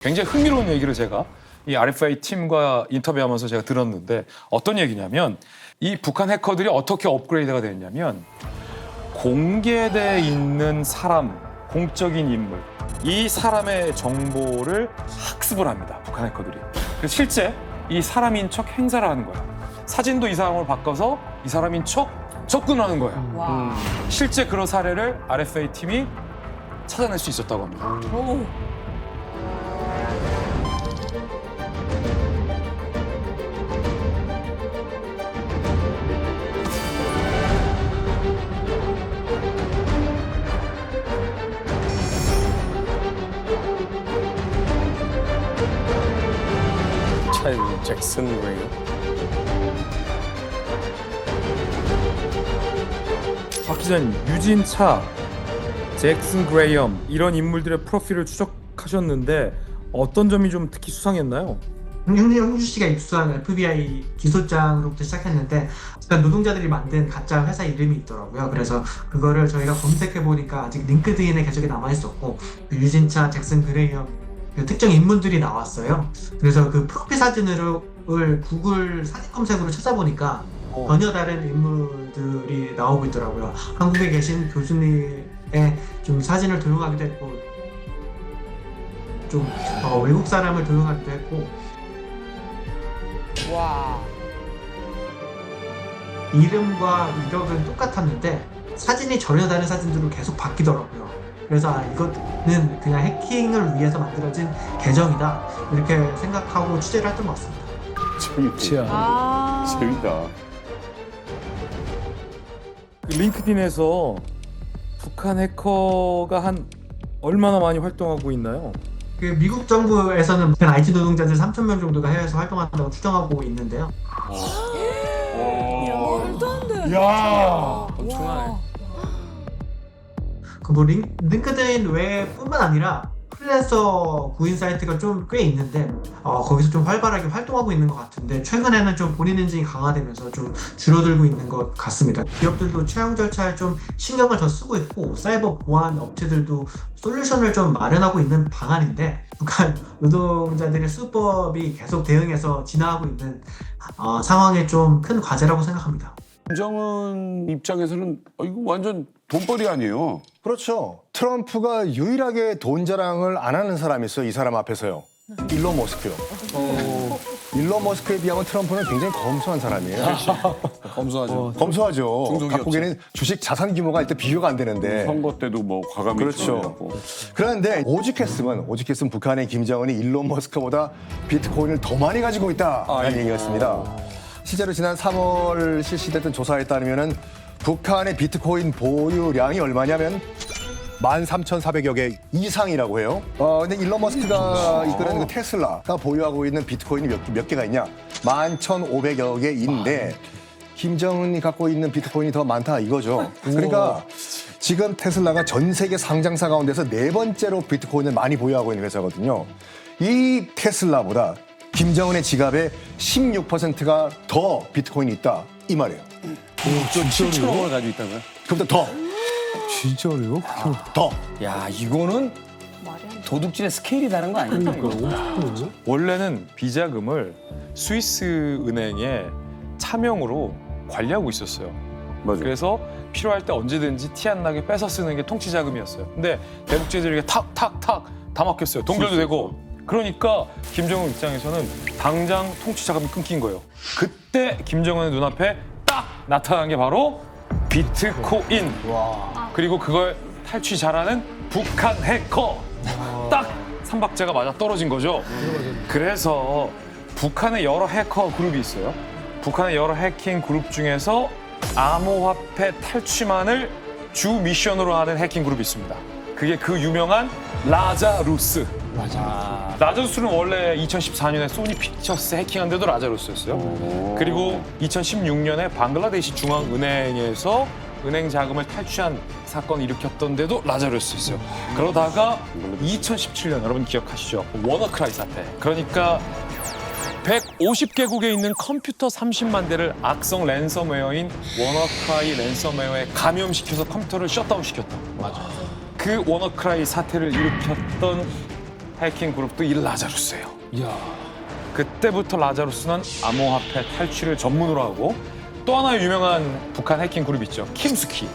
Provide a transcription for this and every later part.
굉장히 흥미로운 얘기를 제가 이 RFA 팀과 인터뷰하면서 제가 들었는데 어떤 얘기냐면 이 북한 해커들이 어떻게 업그레이드가 됐냐면 공개돼 있는 사람, 공적인 인물, 이 사람의 정보를 학습을 합니다. 북한 해커들이. 그래서 실제 이 사람인 척 행사를 하는 거야. 사진도 이 사람을 바꿔서 이 사람인 척 접근하는 거예요. 와. 실제 그런 사례를 RFA 팀이 찾아낼 수 있었다고 합니다. 오. 차일드 잭슨 그레이엄. 박 기자님, 유진차, 잭슨 그레이엄 이런 인물들의 프로필을 추적하셨는데 어떤 점이 좀 특히 수상했나요? 형주 씨가 입수한 FBI 기소장으로부터 시작했는데 노동자들이 만든 가짜 회사 이름이 있더라고요. 그래서 그거를 저희가 검색해 보니까 아직 링크드인에 계정이 남아 있었고 유진차, 잭슨 그레이엄 그 특정 인물들이 나왔어요. 그래서 그 프로필 사진을 구글 사진 검색으로 찾아보니까 전혀 다른 인물들이 나오고 있더라고요. 한국에 계신 교수님의 좀 사진을 도용하기도 했고 좀 외국 사람을 도용하기도 했고 와. 이름과 이력은 똑같았는데 사진이 전혀 다른 사진들로 계속 바뀌더라고요. 그래서 이거는 그냥 해킹을 위해서 만들어진 계정이다 이렇게 생각하고 취재를 했던 것 같습니다. 재밌다. 아. 재밌다. 그 링크드인에서 북한 해커가 한 얼마나 많이 활동하고 있나요? 그 미국 정부에서는 IT 노동자들 3,000명 정도가 해외에서 활동한다고 추정하고 있는데요. 말도 안 돼. 야. 엄청나네. 그 링크드인 외뿐만 아니라 프리랜서 구인 사이트가 좀 꽤 있는데 거기서 좀 활발하게 활동하고 있는 것 같은데 최근에는 좀 본인 인증이 강화되면서 좀 줄어들고 있는 것 같습니다. 기업들도 채용 절차에 좀 신경을 더 쓰고 있고 사이버 보안 업체들도 솔루션을 좀 마련하고 있는 방안인데 북한 노동자들의 수법이 계속 대응해서 진화하고 있는 상황에 좀 큰 과제라고 생각합니다. 김정은 입장에서는 이거 완전 돈벌이 아니에요. 그렇죠. 트럼프가 유일하게 돈 자랑을 안 하는 사람이 있어요. 이 사람 앞에서요. 일론 머스크요. 일론 머스크에 비하면 트럼프는 굉장히 검소한 사람이에요. 검소하죠. 검소하죠. 중소기업체. 갖고 계는 주식 자산 규모가 일단 비교가 안 되는데. 선거 때도 뭐 과감히 그렇죠. 처리하고. 그런데 오죽했으면 북한의 김정은이 일론 머스크보다 비트코인을 더 많이 가지고 있다라는 얘기였습니다. 실제로 지난 3월 실시됐던 조사에 따르면은 북한의 비트코인 보유량이 얼마냐면 13,400여 개 이상이라고 해요. 근데 일론 머스크가 이끄는 그 테슬라가 보유하고 있는 비트코인이 몇 개가 있냐? 11,500여 개인데 김정은이 갖고 있는 비트코인이 더 많다 이거죠. 그러니까 지금 테슬라가 전 세계 상장사 가운데서 네 번째로 비트코인을 많이 보유하고 있는 회사거든요. 이 테슬라보다 김정은의 지갑에 16%가 더 비트코인이 있다 이 말이에요. 7천억 원을 가지고 있다고요? 그보다 더. 진짜로요? 더. 야, 이거는 말이 안 돼. 도둑질의 스케일이 다른 거 아닙니까? 이거? 원래는 비자금을 스위스 은행에 차명으로 관리하고 있었어요. 맞아요. 그래서 필요할 때 언제든지 티 안 나게 뺏어 쓰는 게 통치 자금이었어요. 근데 대북제들에게 탁탁탁 다 막혔어요. 동결도 되고. 그러니까 김정은 입장에서는 당장 통치 자금이 끊긴 거예요. 그때 김정은의 눈앞에 딱 나타난 게 바로 비트코인. 그리고 그걸 탈취 잘하는 북한 해커. 딱 삼박자가 맞아 떨어진 거죠. 그래서 북한의 여러 해커 그룹이 있어요. 북한의 여러 해킹 그룹 중에서 암호화폐 탈취만을 주 미션으로 하는 해킹 그룹이 있습니다. 그게 그 유명한 라자루스. 라자루스는 원래 2014년에 소니 픽처스 해킹한 데도 라자루스였어요. 그리고 2016년에 방글라데시 중앙은행에서 은행 자금을 탈취한 사건을 일으켰던 데도 라자루스였어요. 그러다가 2017년 여러분 기억하시죠? 워너크라이 사태. 그러니까 150개국에 있는 컴퓨터 30만 대를 악성 랜섬웨어인 워너크라이 랜섬웨어에 감염시켜서 컴퓨터를 셧다운 시켰다. 맞아. 그 워너크라이 사태를 일으켰던 해킹 그룹도 이 라자루스예요. 그때부터 라자루스는 암호화폐 탈취를 전문으로 하고 또 하나의 유명한 북한 해킹 그룹 있죠. 킴스키.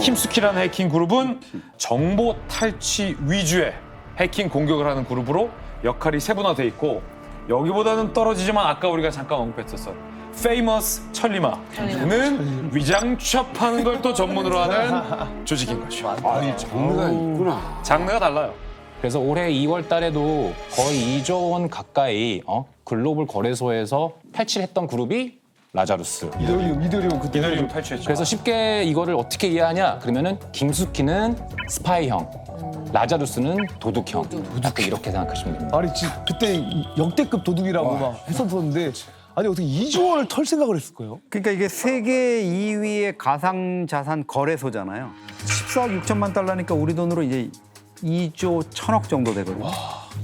킴스키라는 해킹 그룹은 정보 탈취 위주의 해킹 공격을 하는 그룹으로 역할이 세분화돼 있고 여기보다는 떨어지지만 아까 우리가 잠깐 언급했었어. 페이머스 천리마는 위장 취업하는 걸 또 전문으로 하는 조직인 거죠. 아니 장르가 있구나. 장르가 달라요. 그래서 올해 2월 달에도 거의 2조 원 가까이 글로벌 거래소에서 탈취를 했던 그룹이 라자루스. 이들이 탈취했죠. 그래서 쉽게 이거를 어떻게 이해하냐? 그러면은 김숙희는 스파이형, 라자루스는 도둑형. 약간 이렇게 생각하시면 됩니다. 아니 그때 역대급 도둑이라고 막 했었는데 아니 어떻게 2조 원을 털 생각을 했을까요? 그러니까 이게 세계 2위의 가상자산 거래소잖아요. 14억 6천만 달러니까 우리 돈으로 이제 2조 1천억 정도 되거든요.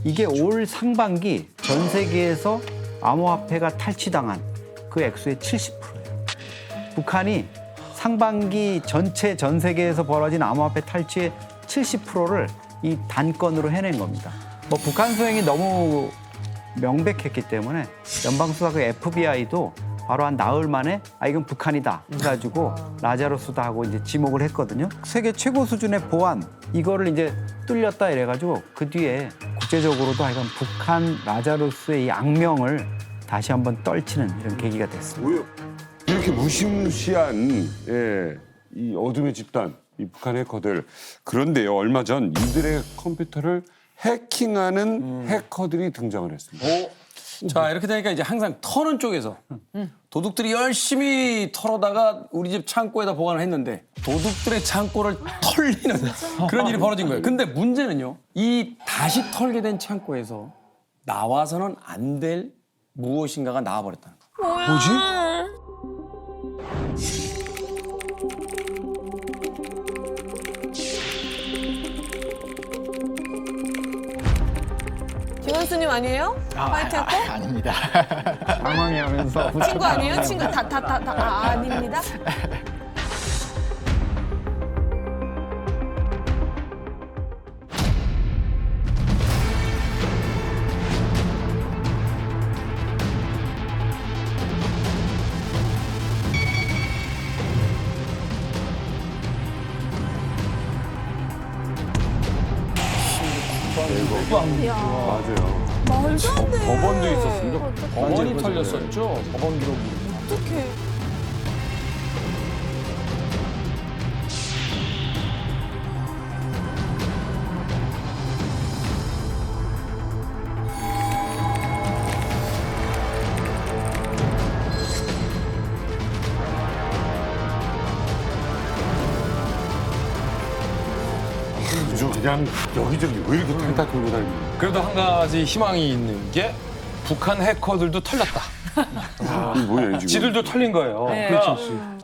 이게 올 상반기 전 세계에서 암호화폐가 탈취당한 그 액수의 70%예요. 북한이 상반기 전체 전 세계에서 벌어진 암호화폐 탈취의 70%를 이 단건으로 해낸 겁니다. 뭐 북한 소행이 너무 명백했기 때문에 연방수사국 FBI도 바로 한 나흘 만에 이건 북한이다 해가지고 라자루스다 하고 이제 지목을 했거든요. 세계 최고 수준의 보안 이거를 이제 뚫렸다 이래가지고 그 뒤에 국제적으로도 하여간 북한 라자루스의 이 악명을 다시 한번 떨치는 이런 계기가 됐습니다. 왜 이렇게 무시무시한 이 어둠의 집단, 이 북한 해커들. 그런데요, 얼마 전 이들의 컴퓨터를 해킹하는 해커들이 등장을 했습니다. 자, 이렇게 되니까 이제 항상 터는 쪽에서 도둑들이 열심히 털어다가 우리 집 창고에다 보관을 했는데 도둑들의 창고를 털리는 그런 일이 벌어진 거예요. 근데 문제는요, 이 다시 털게 된 창고에서 나와서는 안 될 무엇인가가 나와버렸다는 거예요. 뭐지? 김원수님 아니에요? 화이트 했고? 아닙니다. 당황해하면서 친구 아니에요? 친구 아닙니다. 맞아요. 말도 안 돼. 법원도 있었습니다. 법원이 털렸었죠. 법원 기록이. 어떡해. 요즘 그냥 여기저기 왜 이렇게 탈탈 끌고 다니는 그래도 한 가지 희망이 있는 게 북한 해커들도 털렸다. 이게 뭐야, 지금? 지들도 털린 거예요. 그러니까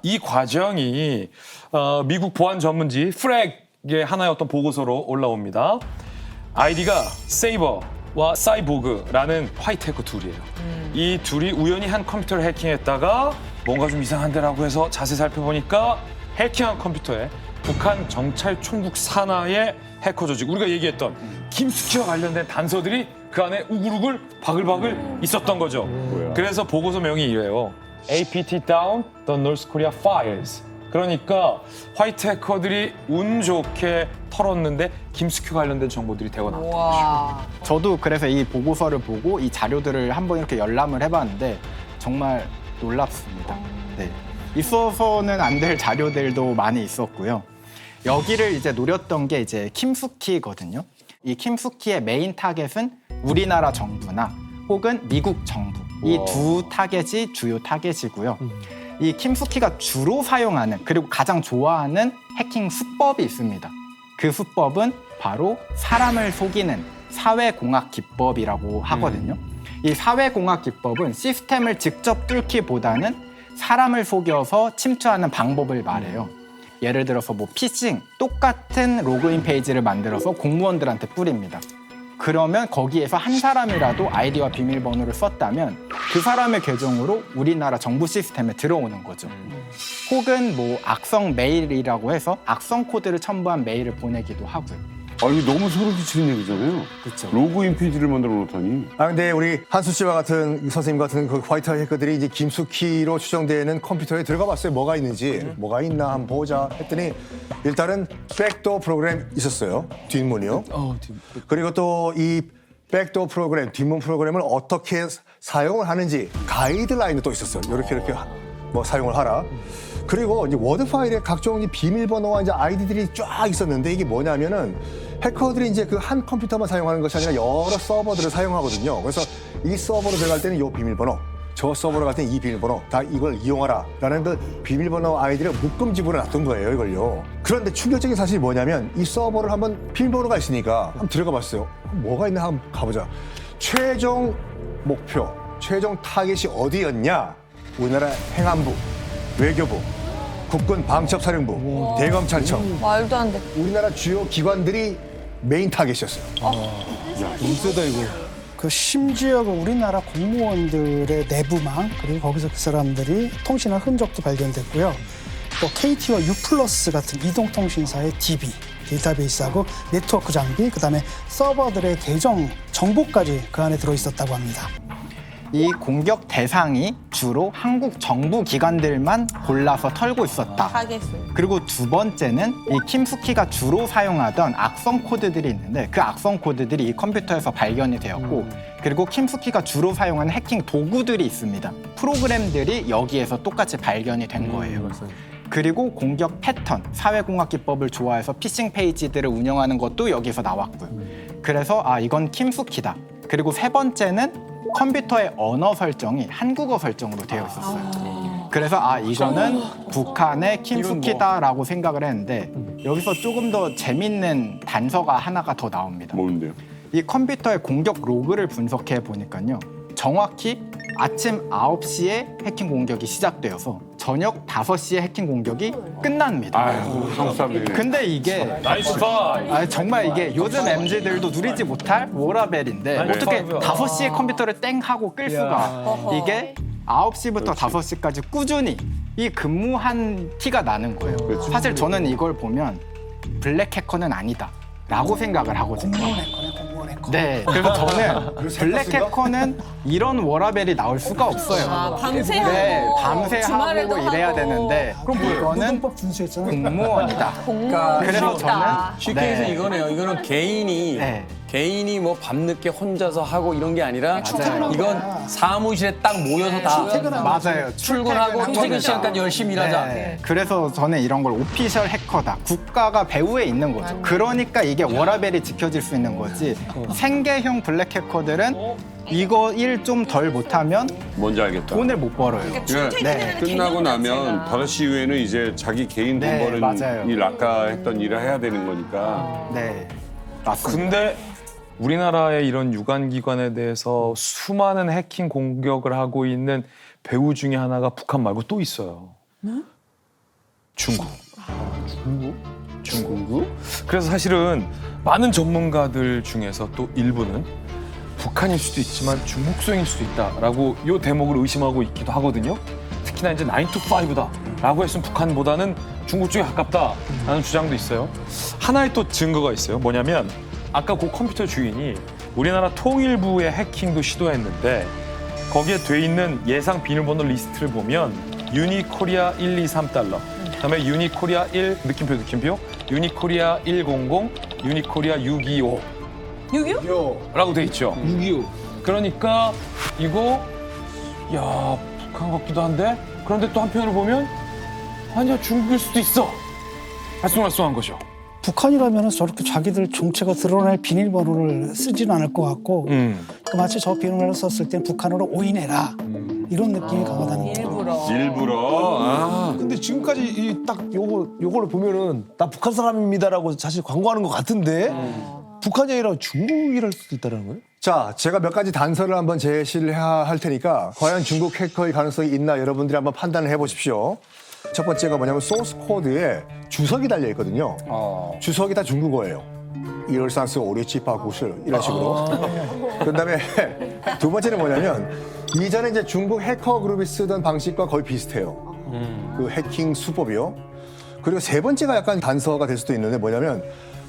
이 과정이 미국 보안 전문지 프랙의 하나의 어떤 보고서로 올라옵니다. 아이디가 세이버와 사이보그라는 화이트 해커 둘이에요. 이 둘이 우연히 한 컴퓨터를 해킹했다가 뭔가 좀 이상한데라고 해서 자세히 살펴보니까 해킹한 컴퓨터에 북한 정찰 총국 산하의 해커 조직, 우리가 얘기했던 김숙희와 관련된 단서들이 그 안에 우글우글 바글바글 있었던 거죠. 그래서 보고서명이 이래요. APT down the North Korea files. 그러니까 화이트 해커들이 운 좋게 털었는데 김숙희 관련된 정보들이 대거 나왔던 거죠. 저도 그래서 이 보고서를 보고 이 자료들을 한번 이렇게 열람을 해봤는데 정말 놀랍습니다. 네. 있어서는 안 될 자료들도 많이 있었고요. 여기를 이제 노렸던 게 이제 킴스키거든요. 이 킴스키의 메인 타겟은 우리나라 정부나 혹은 미국 정부. 이 두 타겟이 주요 타겟이고요. 이 킴스키가 주로 사용하는 그리고 가장 좋아하는 해킹 수법이 있습니다. 그 수법은 바로 사람을 속이는 사회공학 기법이라고 하거든요. 이 사회공학 기법은 시스템을 직접 뚫기보다는 사람을 속여서 침투하는 방법을 말해요. 예를 들어서 뭐 피싱, 똑같은 로그인 페이지를 만들어서 공무원들한테 뿌립니다. 그러면 거기에서 한 사람이라도 아이디와 비밀번호를 썼다면 그 사람의 계정으로 우리나라 정부 시스템에 들어오는 거죠. 혹은 뭐 악성 메일이라고 해서 악성 코드를 첨부한 메일을 보내기도 하고요. 이거 너무 소름 끼치는 얘기잖아요. 그렇죠. 로그인 페이지를 만들어 놓다니. 근데 우리 한수 씨와 같은 선생님 같은 그 화이트 해커들이 이제 김숙희로 추정되는 컴퓨터에 들어가 봤어요. 뭐가 있는지. 뭐가 있나 한번 보자 했더니 일단은 백도어 프로그램 있었어요. 뒷문이요. 그리고 또 이 백도어 프로그램, 뒷문 프로그램을 어떻게 사용을 하는지 가이드라인도 또 있었어요. 이렇게 뭐 사용을 하라. 그리고 이제 워드 파일에 각종 비밀번호와 이제 아이디들이 쫙 있었는데 이게 뭐냐면은 해커들이 이제 그 한 컴퓨터만 사용하는 것이 아니라 여러 서버들을 사용하거든요. 그래서 이 서버로 들어갈 때는 이 비밀번호, 저 서버로 갈 때는 이 비밀번호 다 이걸 이용하라라는 그 비밀번호 아이디를 묶음집으로 놨던 거예요, 이걸요. 그런데 충격적인 사실이 뭐냐면 이 서버를 한번 비밀번호가 있으니까 한번 들어가 봤어요. 뭐가 있나 한번 가보자. 최종 목표, 최종 타겟이 어디였냐? 우리나라 행안부, 외교부, 국군 방첩사령부, 대검찰청, 말도 안 돼. 우리나라 주요 기관들이 메인 타겟이었어요. 너무 세다 이거. 그 심지어 그 우리나라 공무원들의 내부망 그리고 거기서 그 사람들이 통신한 흔적도 발견됐고요. 또 KT와 U+ 같은 이동통신사의 DB 데이터베이스하고 네트워크 장비, 그다음에 서버들의 계정 정보까지 그 안에 들어 있었다고 합니다. 이 공격 대상이 주로 한국 정부 기관들만 골라서 털고 있었다. 하겠어요. 그리고 두 번째는 이 김숙희가 주로 사용하던 악성 코드들이 있는데 그 악성 코드들이 이 컴퓨터에서 발견이 되었고 그리고 김숙희가 주로 사용하는 해킹 도구들이 있습니다. 프로그램들이 여기에서 똑같이 발견이 된 거예요. 그리고 공격 패턴, 사회공학 기법을 좋아해서 피싱 페이지들을 운영하는 것도 여기서 나왔고요. 그래서 이건 김숙희다. 그리고 세 번째는 컴퓨터의 언어 설정이 한국어 설정으로 되어 있었어요. 그래서 이거는 북한의 김숙희다라고 생각을 했는데 여기서 조금 더 재밌는 단서가 하나가 더 나옵니다. 뭔데요? 이 컴퓨터의 공격 로그를 분석해 보니까요. 정확히 아침 9시에 해킹 공격이 시작되어서 저녁 5시에 해킹 공격이 끝납니다. 한국 사람들이. 근데 이게 나이스 파이. 정말 이게 요즘 MZ들도 누리지 못할 워라벨인데 어떻게 5시에 컴퓨터를 땡 하고 끌 수가. 이게 9시부터 5시까지 꾸준히 이 근무한 티가 나는 거예요. 사실 저는 이걸 보면 블랙 해커는 아니다 라고 생각을 하거든요. 네, 그래서 저는 블랙 해커는 이런 워라벨이 나올 수가 없어요. 밤새 네, 하고 밤새 주말에도 하고 이래야 하고. 되는데 이거는 노동법 준수했잖아요. 공무원이다. 그래서 저는 쉽게 해서 이거네요. 이거는 개인이 네. 개인이 뭐 밤늦게 혼자서 하고 이런 게 아니라 맞아요. 이건 사무실에 딱 모여서 다 맞아요. 출근하고 퇴근 시간까지 열심히 일하자. 네. 그래서 저는 이런 걸 오피셜 해커다. 국가가 배후에 있는 거죠. 그러니까 이게 워라벨이 지켜질 수 있는 거지. 생계형 블랙 해커들은 이거 일 좀 덜 못하면 뭔지 알겠다. 돈을 못 벌어요. 네. 끝나고 나면 5시 이후에는 이제 자기 개인 돈 네, 버는 맞아요. 일 아까 했던 일을 해야 되는 거니까. 네, 맞습니다. 근데 우리나라의 이런 유관기관에 대해서 수많은 해킹 공격을 하고 있는 배우 중에 하나가 북한 말고 또 있어요. 중국. 중국? 그래서 사실은 많은 전문가들 중에서 또 일부는 북한일 수도 있지만 중국소행일 수도 있다라고 이 대목을 의심하고 있기도 하거든요. 특히나 이제 9to5다라고 했으면 북한보다는 중국 쪽에 가깝다라는 주장도 있어요. 하나의 또 증거가 있어요. 뭐냐면 아까 그 컴퓨터 주인이 우리나라 통일부의 해킹도 시도했는데 거기에 돼 있는 예상 비밀번호 리스트를 보면 유니코리아 123달러, 그다음에 유니코리아 1 느낌표, 유니코리아 100, 유니코리아 625. 6.25? 라고 돼 있죠. 6.25. 그러니까 이거 야 북한 같기도 한데 그런데 또 한편으로 보면 아니야 중국일 수도 있어. 알쏭알쏭한 거죠. 북한이라면 저렇게 자기들 정체가 드러날 비밀번호를 쓰지는 않을 것 같고 마치 저 비밀번호를 썼을 때 북한으로 오인해라 이런 느낌이 강하다는 거죠. 일부러. 근데 지금까지 딱 요거를 보면은 나 북한 사람입니다라고 사실 광고하는 것 같은데 북한이 아니라 중국이랄 수도 있다는 거예요? 자, 제가 몇 가지 단서를 한번 제시를 해야 할 테니까 과연 중국 해커의 가능성이 있나 여러분들이 한번 판단을 해보십시오. 첫 번째가 뭐냐면 소스 코드에 주석이 달려 있거든요. 주석이 다 중국어예요. 12345 567 이런 식으로. 그다음에 두 번째는 뭐냐면 이전에 이제 중국 해커 그룹이 쓰던 방식과 거의 비슷해요. 그 해킹 수법이요. 그리고 세 번째가 약간 단서가 될 수도 있는데 뭐냐면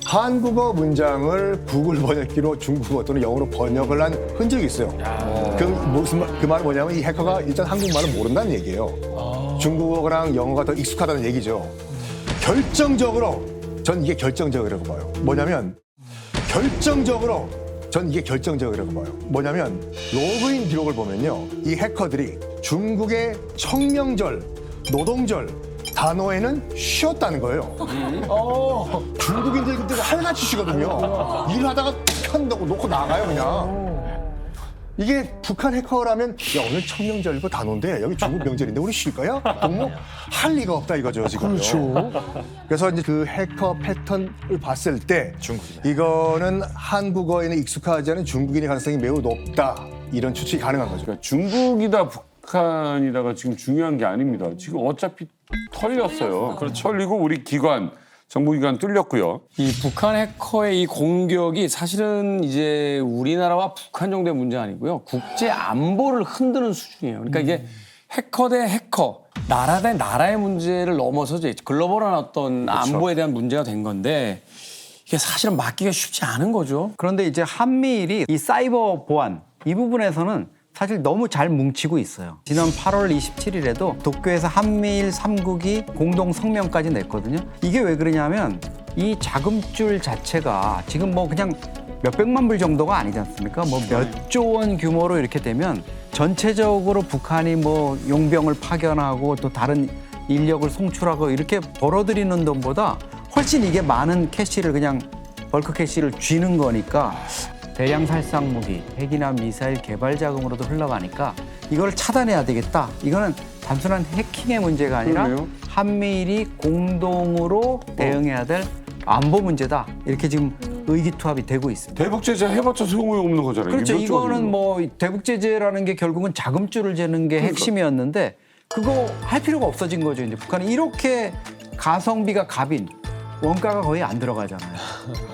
한국어 문장을 구글 번역기로 중국어 또는 영어로 번역을 한 흔적이 있어요. 그 말은 뭐냐면 이 해커가 일단 한국말을 모른다는 얘기예요. 중국어랑 영어가 더 익숙하다는 얘기죠. 결정적으로 전 이게 결정적이라고 봐요. 뭐냐면 로그인 기록을 보면요. 이 해커들이 중국의 청명절, 노동절 단어에는 쉬었다는 거예요. 중국인들 그때 하나같이 쉬거든요. 일하다가 한다고 놓고 나가요, 그냥. 이게 북한 해커라면 야 오늘 청명절이고 단어인데 여기 중국 명절인데 우리 쉴 거야? 너무 할 리가 없다 이거죠 지금. 그렇죠. 그래서 이제 그 해커 패턴을 봤을 때 이거는 한국어에는 익숙하지 않은 중국인의 가능성이 매우 높다 이런 추측이 가능한 거죠. 그러니까 중국이다 북한이다가 지금 중요한 게 아닙니다. 지금 어차피 털렸어요. 털리고 우리 기관 정보기관 뚫렸고요. 이 북한 해커의 이 공격이 사실은 이제 우리나라와 북한 정도의 문제가 아니고요. 국제 안보를 흔드는 수준이에요. 그러니까 이게 해커 대 해커, 나라 대 나라의 문제를 넘어서 이제 글로벌한 어떤 안보에 대한 문제가 된 건데 이게 사실은 막기가 쉽지 않은 거죠. 그런데 이제 한미일이 이 사이버 보안 이 부분에서는 사실 너무 잘 뭉치고 있어요. 지난 8월 27일에도 도쿄에서 한미일 3국이 공동 성명까지 냈거든요. 이게 왜 그러냐면 이 자금줄 자체가 지금 뭐 그냥 몇백만 불 정도가 아니지 않습니까? 뭐 몇 조 원 규모로 이렇게 되면 전체적으로 북한이 뭐 용병을 파견하고 또 다른 인력을 송출하고 이렇게 벌어들이는 돈보다 훨씬 이게 많은 캐시를 그냥 벌크 캐시를 쥐는 거니까 대량 살상 무기, 핵이나 미사일 개발 자금으로도 흘러가니까 이걸 차단해야 되겠다. 이거는 단순한 해킹의 문제가 아니라 그러네요. 한미일이 공동으로 대응해야 될 안보 문제다. 이렇게 지금 의기투합이 되고 있습니다. 대북 제재 해봤자 소용없는 거잖아요. 그렇죠. 이게 몇 조가 이거는 되는 뭐 대북 제재라는 게 결국은 자금줄을 재는 게 핵심이었는데 그거 할 필요가 없어진 거죠. 이제 북한이 이렇게 가성비가 갑인 원가가 거의 안 들어가잖아요.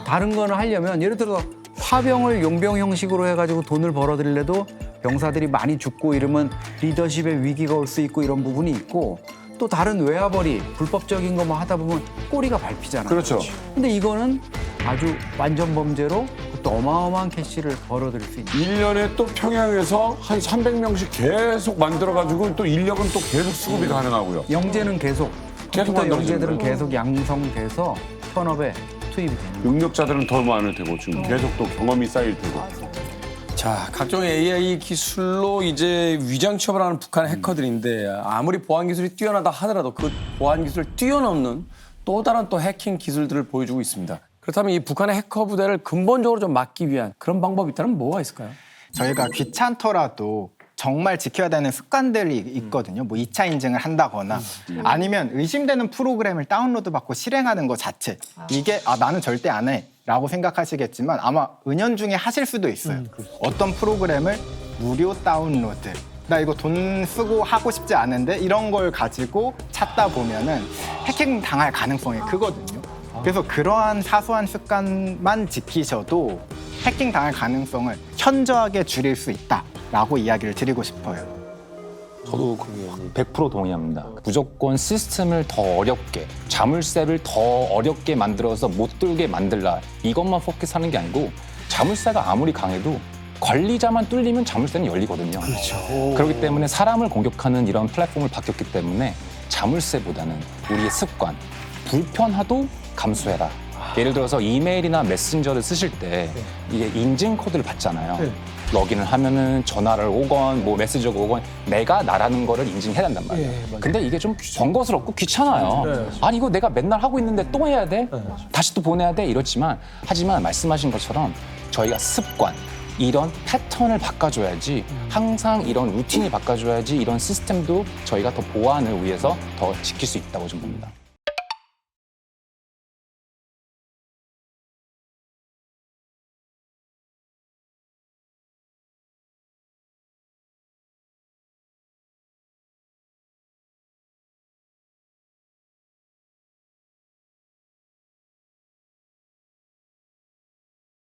다른 거는 하려면 예를 들어서 파병을 용병 형식으로 해가지고 돈을 벌어들이려도 병사들이 많이 죽고 이러면 리더십에 위기가 올 수 있고 이런 부분이 있고 또 다른 외화벌이 불법적인 거 뭐 하다 보면 꼬리가 밟히잖아요. 그렇죠. 근데 이거는 아주 완전 범죄로 또 어마어마한 캐시를 벌어들일 수 있는. 1년에 또 평양에서 한 300명씩 계속 만들어가지고 또 인력은 또 계속 수급이 가능하고요. 영재는 계속 계속 컴퓨터 만들어지는 영재들은 거예요. 계속 양성돼서 현업에 투입이 되는 거예요. 능력자들은 더 많을 테고 지금 계속 또 경험이 쌓일 테고. 자, 각종 AI 기술로 이제 위장 취업을 하는 북한 해커들인데 아무리 보안 기술이 뛰어나다 하더라도 그 보안 기술을 뛰어넘는 또 다른 또 해킹 기술들을 보여주고 있습니다. 그렇다면 이 북한의 해커 부대를 근본적으로 좀 막기 위한 그런 방법이 있다면 뭐가 있을까요? 저희가 귀찮더라도 정말 지켜야 되는 습관들이 있거든요. 뭐 2차 인증을 한다거나 아니면 의심되는 프로그램을 다운로드 받고 실행하는 것 자체. 이게 나는 절대 안 해 라고 생각하시겠지만 아마 은연중에 하실 수도 있어요. 어떤 프로그램을 무료 다운로드. 나 이거 돈 쓰고 하고 싶지 않은데 이런 걸 가지고 찾다 보면은 해킹 당할 가능성이 크거든요. 그래서 그러한 사소한 습관만 지키셔도 해킹 당할 가능성을 현저하게 줄일 수 있다라고 이야기를 드리고 싶어요. 저도 100% 동의합니다. 무조건 시스템을 더 어렵게, 자물쇠를 더 어렵게 만들어서 못 들게 만들라. 이것만 포커스하는 게 아니고 자물쇠가 아무리 강해도 관리자만 뚫리면 자물쇠는 열리거든요. 그렇죠. 그렇기 때문에 사람을 공격하는 이런 플랫폼을 바뀌었기 때문에 자물쇠보다는 우리의 습관, 불편하도 감수해라. 예를 들어서 이메일이나 메신저를 쓰실 때 이게 인증 코드를 받잖아요. 로그인을 하면은 전화를 오건 뭐 메시지가 오건 내가 나라는 거를 인증해야 된단 말이에요. 근데 이게 좀 번거스럽고 귀찮아요. 아니 이거 내가 맨날 하고 있는데 또 해야 돼? 다시 또 보내야 돼? 이렇지만 하지만 말씀하신 것처럼 저희가 습관 이런 패턴을 바꿔줘야지 항상 이런 루틴이 바꿔줘야지 이런 시스템도 저희가 더 보안을 위해서 더 지킬 수 있다고 좀 봅니다.